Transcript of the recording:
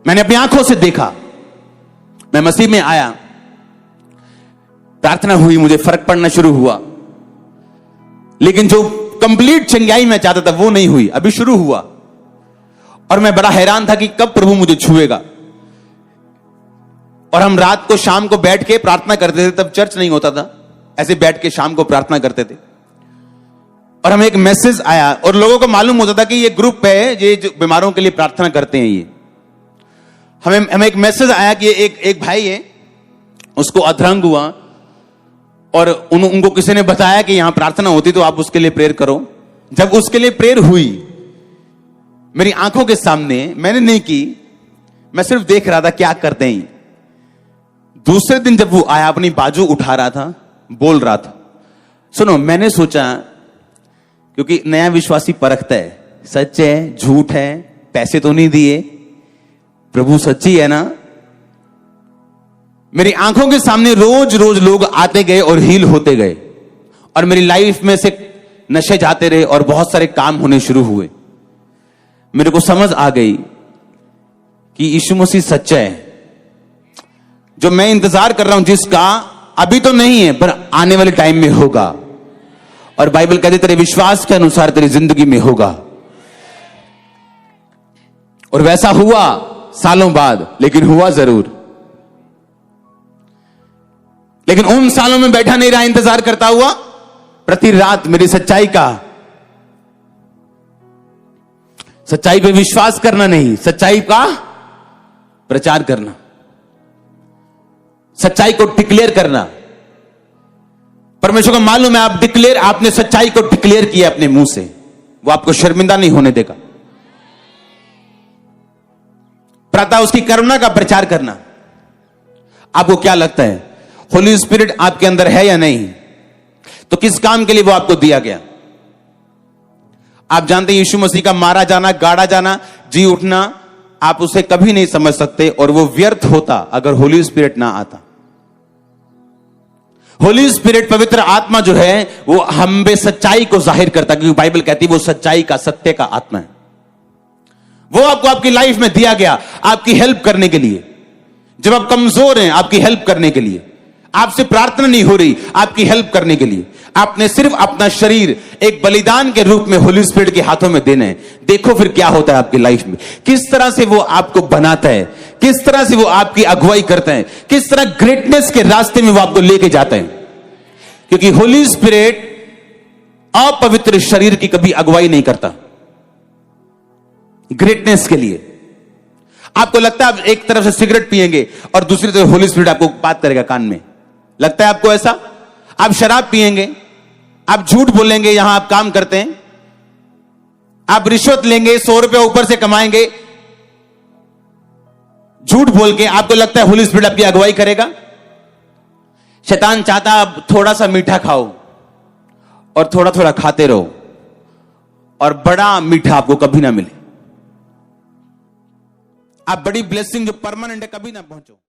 मैंने अपनी आंखों से देखा। मैं मसीह में आया, प्रार्थना हुई, मुझे फर्क पड़ना शुरू हुआ, लेकिन जो कंप्लीट चंगाई मैं चाहता था वो नहीं हुई, अभी शुरू हुआ। और मैं बड़ा हैरान था कि कब प्रभु मुझे छुएगा। और हम रात को शाम को बैठ के प्रार्थना करते थे, तब चर्च नहीं होता था, ऐसे बैठ के शाम को प्रार्थना करते थे। और हमें एक मैसेज आया और लोगों को मालूम होता था कि ये ग्रुप है, ये जो बीमारों के लिए प्रार्थना करते हैं। ये हमें एक मैसेज आया कि एक भाई है, उसको अधरंग हुआ और उनको किसी ने बताया कि यहां प्रार्थना होती तो आप उसके लिए प्रेयर करो। जब उसके लिए प्रेयर हुई मेरी आंखों के सामने, मैंने नहीं की, मैं सिर्फ देख रहा था क्या करते हैं। दूसरे दिन जब वो आया, अपनी बाजू उठा रहा था, बोल रहा था। सुनो, मैंने सोचा, क्योंकि नया विश्वासी परखता है, सच है झूठ है, पैसे तो नहीं दिए, प्रभु सच्ची है ना। मेरी आंखों के सामने रोज रोज लोग आते गए और हील होते गए, और मेरी लाइफ में से नशे जाते रहे और बहुत सारे काम होने शुरू हुए। मेरे को समझ आ गई कि यीशु मसीह सच्चा है। जो मैं इंतजार कर रहा हूं, जिसका अभी तो नहीं है पर आने वाले टाइम में होगा। और बाइबल कहती तेरे विश्वास के अनुसार तेरी जिंदगी में होगा। और वैसा हुआ सालों बाद, लेकिन हुआ जरूर। लेकिन उन सालों में बैठा नहीं रहा, इंतजार करता हुआ। प्रति रात मेरी सच्चाई पे विश्वास करना नहीं, सच्चाई का प्रचार करना, सच्चाई को डिक्लेयर करना। परमेश्वर को मालूम है, आपने सच्चाई को डिक्लेयर किया अपने मुंह से, वो आपको शर्मिंदा नहीं होने देगा। प्रातः उसकी करुणा का प्रचार करना। आपको क्या लगता है, होली स्पिरिट आपके अंदर है या नहीं? तो किस काम के लिए वो आपको दिया गया? आप जानते हैं यीशु मसीह का मारा जाना, गाड़ा जाना, जी उठना, आप उसे कभी नहीं समझ सकते, और वो व्यर्थ होता अगर होली स्पिरिट ना आता। होली स्पिरिट, पवित्र आत्मा जो है, वो हम में सच्चाई को जाहिर करता, क्योंकि बाइबल कहती है वो सच्चाई का, सत्य का आत्मा है। वो आपको आपकी लाइफ में दिया गया आपकी हेल्प करने के लिए। जब आप कमजोर हैं, आपकी हेल्प करने के लिए। आपसे प्रार्थना नहीं हो रही, आपकी हेल्प करने के लिए। आपने सिर्फ अपना शरीर एक बलिदान के रूप में होली स्पिरिट के हाथों में देना है। देखो फिर क्या होता है आपकी लाइफ में, किस तरह से वो आपको बनाता है, किस तरह से वो आपकी अगुवाई करता है, किस तरह ग्रेटनेस के रास्ते में वो आपको लेके जाता है। क्योंकि होली स्पिरिट अपवित्र शरीर की कभी अगुवाई नहीं करता। ग्रेटनेस के लिए आपको लगता है आप एक तरफ से सिगरेट पिएंगे और दूसरी तरफ होली स्पिरिट आपको बात करेगा कान में, लगता है आपको ऐसा? आप शराब पिएंगे, आप झूठ बोलेंगे, यहां आप काम करते हैं, आप रिश्वत लेंगे, 100 रुपए ऊपर से कमाएंगे झूठ बोल के, आपको लगता है होली स्पिरिट आपकी अगुवाई करेगा? शैतान चाहता आप थोड़ा सा मीठा खाओ और थोड़ा थोड़ा खाते रहो, और बड़ा मीठा आपको कभी ना मिले। आप बड़ी ब्लेसिंग जो परमानेंट है कभी ना पहुंचो।